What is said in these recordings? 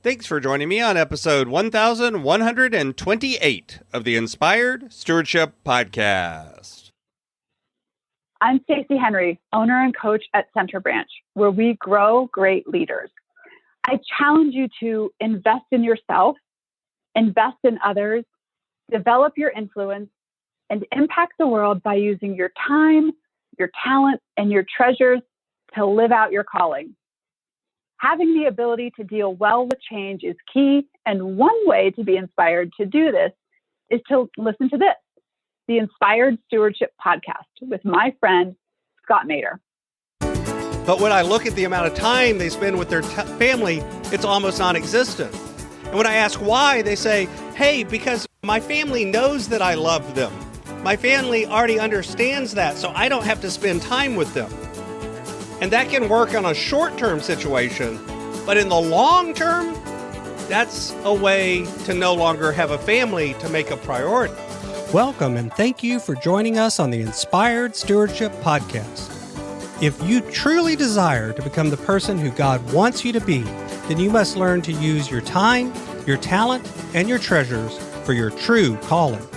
Thanks for joining me on episode 1128 of the Inspired Stewardship Podcast. I'm Stacey Henry, owner and coach at Center Branch, where we grow great leaders. I challenge you to invest in yourself, invest in others, develop your influence, and impact the world by using your time, your talent, and your treasures to live out your calling. Having the ability to deal well with change is key, and one way to be inspired to do this is to listen to this, the Inspired Stewardship Podcast with my friend, Scott Mater. But when I look at the amount of time they spend with their family, it's almost non-existent. And when I ask why, they say, hey, because my family knows that I love them. My family already understands that, so I don't have to spend time with them. And that can work on a short-term situation, but in the long term, that's a way to no longer have a family to make a priority. Welcome and thank you for joining us on the Inspired Stewardship Podcast. If you truly desire to become the person who God wants you to be, then you must learn to use your time, your talent, and your treasures for your true calling.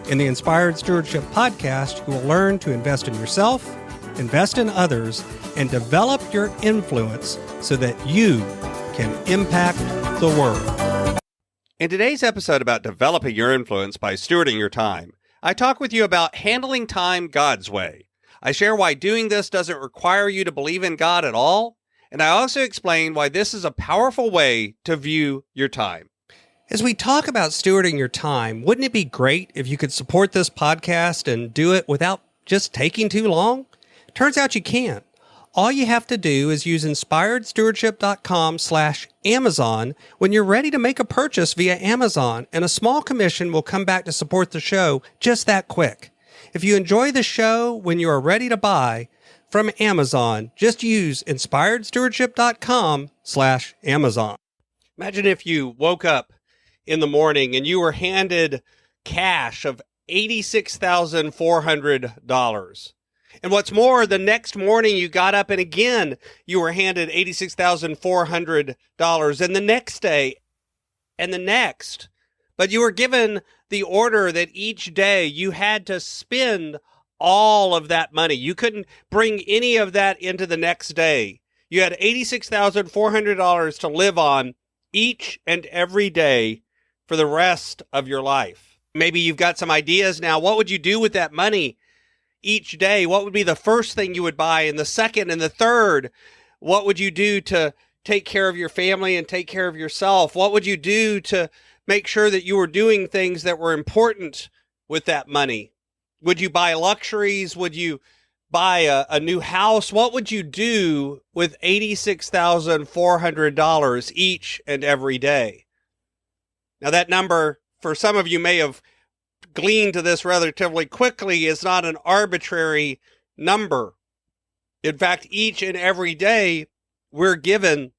In the Inspired Stewardship Podcast, you will learn to invest in yourself, invest in others, and develop your influence so that you can impact the world. In today's episode about developing your influence by stewarding your time, I talk with you about handling time God's way. I share why doing this doesn't require you to believe in God at all, and I also explain why this is a powerful way to view your time. As we talk about stewarding your time, wouldn't it be great if you could support this podcast and do it without just taking too long? Turns out you can. All you have to do is use inspiredstewardship.com/Amazon when you're ready to make a purchase via Amazon, and a small commission will come back to support the show just that quick. If you enjoy the show when you are ready to buy from Amazon, just use inspiredstewardship.com/Amazon. Imagine if you woke up in the morning and you were handed cash of $86,400. And what's more, the next morning you got up and again, you were handed $86,400, and the next day and the next. But you were given the order that each day you had to spend all of that money. You couldn't bring any of that into the next day. You had $86,400 to live on each and every day for the rest of your life. Maybe you've got some ideas now. What would you do with that money? Each day, what would be the first thing you would buy, and the second and the third? What would you do to take care of your family and take care of yourself? What would you do to make sure that you were doing things that were important with that money? Would you buy luxuries? Would you buy a new house? What would you do with $86,400 each and every day? Now, that number, for some of you may have gleaned to this relatively quickly, is not an arbitrary number. In fact, each and every day we're given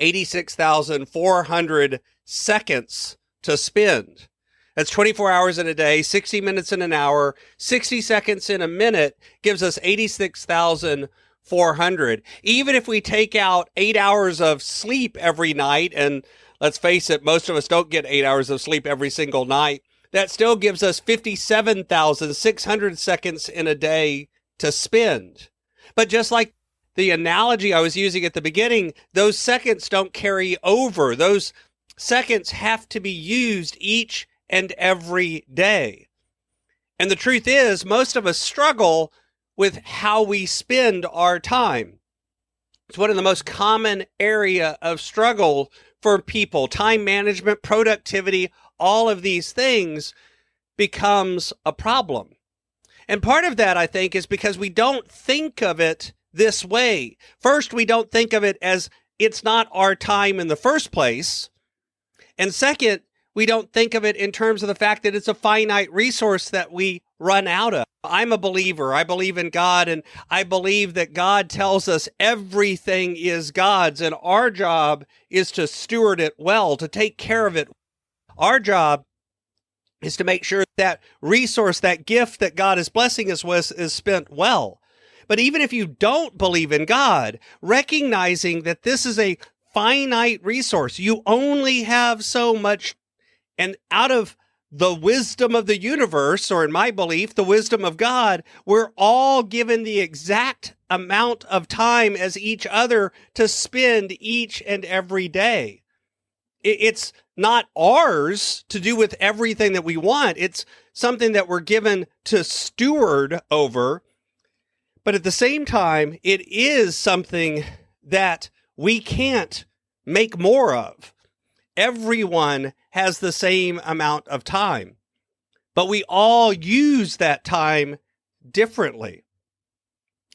86,400 seconds to spend. That's 24 hours in a day, 60 minutes in an hour, 60 seconds in a minute gives us 86,400. Even if we take out 8 hours of sleep every night, and let's face it, most of us don't get 8 hours of sleep every single night, that still gives us 57,600 seconds in a day to spend. But just like the analogy I was using at the beginning, those seconds don't carry over. Those seconds have to be used each and every day. And the truth is, most of us struggle with how we spend our time. It's one of the most common area of struggle for people. Time management, productivity, all of these things becomes a problem. And part of that, I think, is because we don't think of it this way. First, we don't think of it as it's not our time in the first place. And second, we don't think of it in terms of the fact that it's a finite resource that we run out of. I'm a believer. I believe in God, and I believe that God tells us everything is God's, and our job is to steward it well, to take care of it. Our job is to make sure that resource, that gift that God is blessing us with, is spent well. But even if you don't believe in God, recognizing that this is a finite resource. You only have so much. And out of the wisdom of the universe, or in my belief, the wisdom of God, we're all given the exact amount of time as each other to spend each and every day. It's not ours to do with everything that we want. It's something that we're given to steward over. But at the same time, it is something that we can't make more of. Everyone has the same amount of time, but we all use that time differently.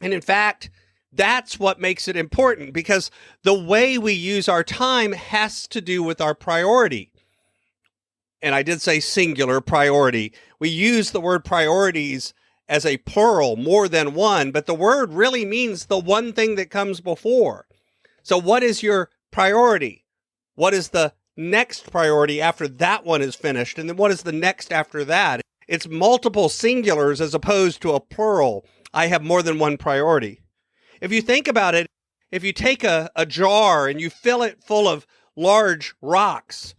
And in fact, that's what makes it important, because the way we use our time has to do with our priority. And I did say singular priority. We use the word priorities as a plural, more than one, but the word really means the one thing that comes before. So what is your priority? What is the next priority after that one is finished? And then what is the next after that? It's multiple singulars as opposed to a plural. I have more than one priority. If you think about it, if you take a jar and you fill it full of large rocks,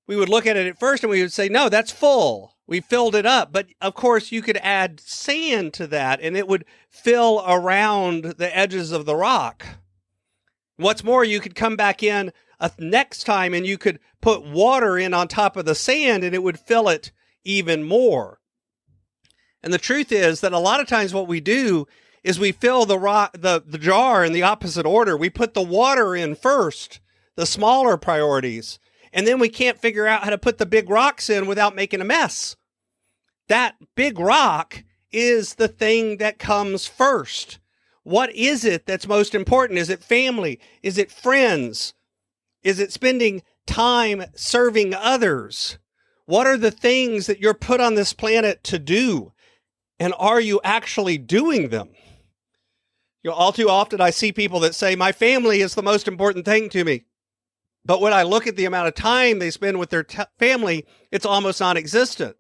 we would look at it at first and we would say, no, that's full. We filled it up. But of course, you could add sand to that and it would fill around the edges of the rock. What's more, you could come back in next time and you could put water in on top of the sand and it would fill it even more. And the truth is that a lot of times what we do is we fill the jar in the opposite order. We put the water in first, the smaller priorities, and then we can't figure out how to put the big rocks in without making a mess. That big rock is the thing that comes first. What is it that's most important? Is it family? Is it friends? Is it spending time serving others? What are the things that you're put on this planet to do? And are you actually doing them? All too often I see people that say, my family is the most important thing to me. But when I look at the amount of time they spend with their family, it's almost non-existent.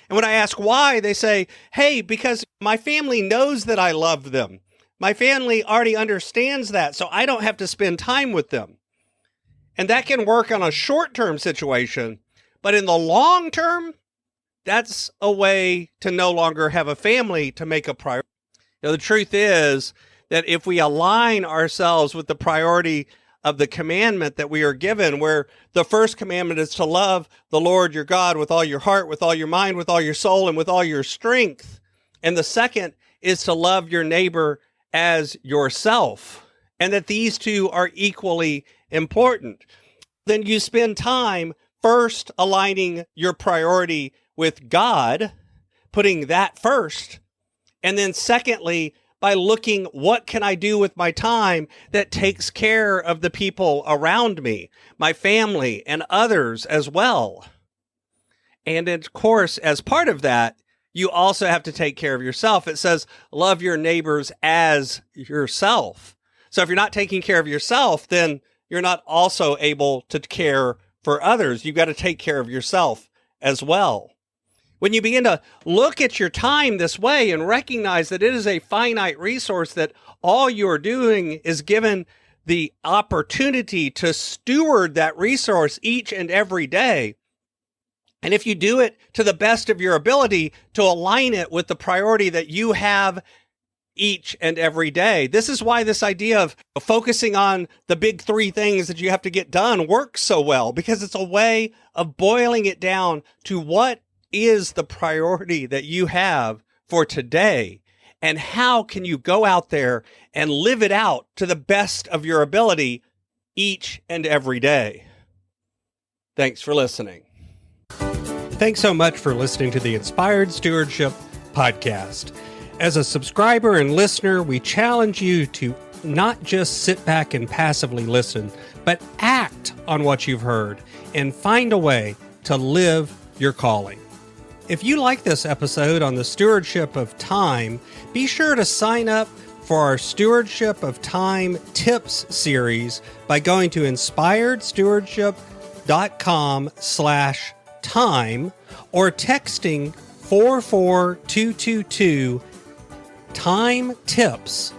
And when I ask why, they say, hey, because my family knows that I love them. My family already understands that, so I don't have to spend time with them. And that can work on a short-term situation, but in the long term, that's a way to no longer have a family to make a priority. The truth is that if we align ourselves with the priority of the commandment that we are given, where the first commandment is to love the Lord your God with all your heart, with all your mind, with all your soul, and with all your strength. And the second is to love your neighbor as yourself, and that these two are equally important. Then you spend time first aligning your priority with God, putting that first, and then secondly, by looking, what can I do with my time that takes care of the people around me, my family and others as well. And of course, as part of that, you also have to take care of yourself. It says, love your neighbors as yourself. So if you're not taking care of yourself, then you're not also able to care for others. You've got to take care of yourself as well. When you begin to look at your time this way and recognize that it is a finite resource, that all you're doing is given the opportunity to steward that resource each and every day. And if you do it to the best of your ability, to align it with the priority that you have each and every day. This is why this idea of focusing on the big three things that you have to get done works so well, because it's a way of boiling it down to what is the priority that you have for today, and how can you go out there and live it out to the best of your ability each and every day. Thanks for listening. Thanks so much for listening to the Inspired Stewardship Podcast. As a subscriber and listener, we challenge you to not just sit back and passively listen, but act on what you've heard and find a way to live your calling. If you like this episode on the stewardship of time, be sure to sign up for our Stewardship of Time Tips series by going to inspiredstewardship.com/time or texting 44222 time tips,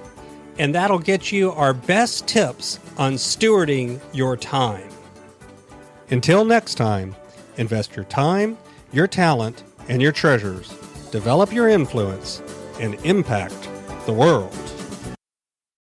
and that'll get you our best tips on stewarding your time. Until next time, invest your time, your talent, and your treasures. Develop your influence and impact the world.